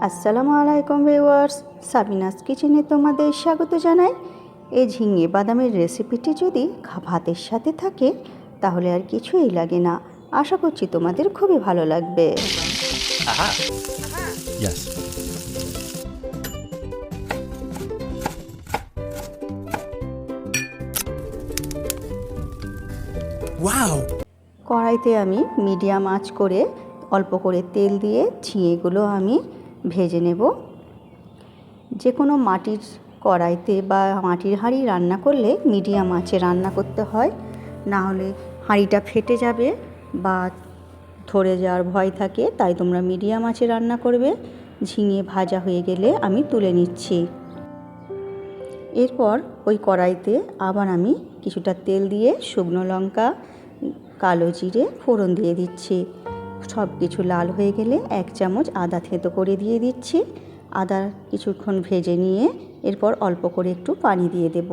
আসসালামু আলাইকুম viewers, Sabinus কিচেনে তোমাদের স্বাগত জানাই। এই ঝিঙে বাদামের রেসিপিটি যদি ভাতের সাথে থাকে তাহলে আর কিছুই লাগে না। আশা করছি তোমাদের খুবই ভালো লাগবে। Aha. Yes. Wow. কড়াইতে আমি মিডিয়াম আঁচ করে অল্প করে তেল দিয়ে ঝিঙেগুলো আমি ভেজে নেব। যে কোনো মাটির কড়াইতে বা মাটির হাঁড়ি রান্না করলে মিডিয়াম আঁচে রান্না করতে হয়, না হলে হাঁড়িটা ফেটে যাবে বা ধরে যাওয়ার ভয় থাকে, তাই তোমরা মিডিয়াম আঁচে রান্না করবে। ঝিঙে ভাজা হয়ে গেলে আমি তুলে নিচ্ছি। এরপর ওই কড়াইতে আবার আমি কিছুটা তেল দিয়ে শুকনো লঙ্কা, কালো জিরে ফোড়ন দিয়ে দিচ্ছি। সব কিছু লাল হয়ে গেলে 1 চামচ আদা থেঁতো করে দিয়ে দিচ্ছি। আদা কিছুক্ষণ ভেজে নিয়ে এরপর অল্প করে একটু পানি দিয়ে দেব,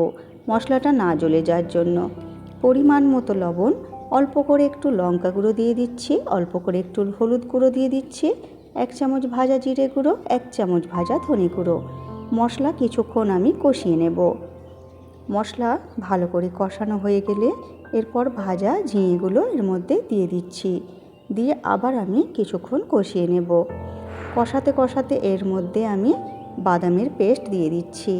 মশলাটা না জ্বলে যাওয়ার জন্য। পরিমাণ মতো লবণ, অল্প করে একটু লঙ্কা গুঁড়ো দিয়ে দিচ্ছি, অল্প করে একটু হলুদ গুঁড়ো দিয়ে দিচ্ছি, 1 চামচ ভাজা জিরে গুঁড়ো, 1 চামচ ভাজা ধনে গুঁড়ো। মশলা কিছুক্ষণ আমি কষিয়ে নেব। মশলা ভালো করে কষানো হয়ে গেলে এরপর ভাজা ঝিঙেগুলো এর মধ্যে দিয়ে দিচ্ছি, দিয়ে আবার আমি কিছুক্ষণ কষিয়ে নেব। কষাতে কষাতে এর মধ্যে আমি বাদামের পেস্ট দিয়ে দিচ্ছি।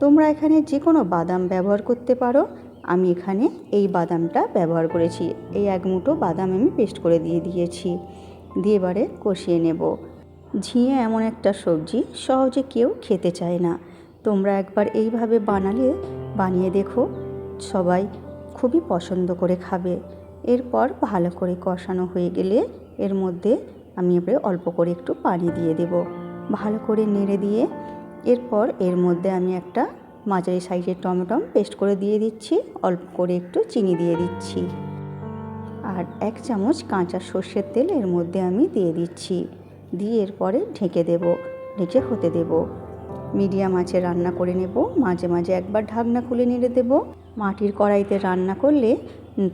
তোমরা এখানে যে কোনো বাদাম ব্যবহার করতে পারো, আমি এখানে এই বাদামটা ব্যবহার করেছি। এই 1 মুঠো বাদাম আমি পেস্ট করে দিয়ে দিয়েছি, দিয়ে এবারে কষিয়ে নেব। ঝিঙে এমন একটা সবজি সহজে কেউ খেতে চায় না, তোমরা একবার এইভাবে বানিয়ে দেখো, সবাই খুবই পছন্দ করে খাবে। এরপর ভালো করে কষানো হয়ে গেলে এর মধ্যে আমি এবারে অল্প করে একটু পানি দিয়ে দেব, ভালো করে নেড়ে দিয়ে এরপর এর মধ্যে আমি একটা মাঝারি সাইজের টমেটো পেস্ট করে দিয়ে দিচ্ছি, অল্প করে একটু চিনি দিয়ে দিচ্ছি, আর 1 চামচ কাঁচা সর্ষের তেল এর মধ্যে আমি দিয়ে দিচ্ছি, দিয়ে এরপরে ঢেকে দেব, ঢেকে হতে দেব। মিডিয়াম আঁচে রান্না করে নেব, মাঝে মাঝে একবার ঢাকনা খুলে নেড়ে দেব। মাটির কড়াইতে রান্না করলে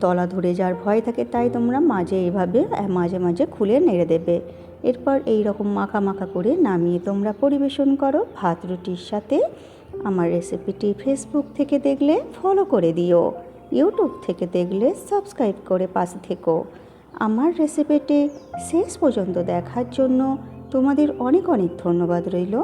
তলা ধরে যাওয়ার ভয় থাকে, তাই তোমরা মাঝে মাঝে খুলে নেড়ে দেবে। এরপর এই রকম মাখা মাখা করে নামিয়ে তোমরা পরিবেশন করো ভাত রুটির সাথে। আমার রেসিপিটি ফেসবুক থেকে দেখলে ফলো করে দিও, ইউটিউব থেকে দেখলে সাবস্ক্রাইব করে পাশে থেকো। আমার রেসিপিটি শেষ পর্যন্ত দেখার জন্য তোমাদের অনেক অনেক ধন্যবাদ রইল।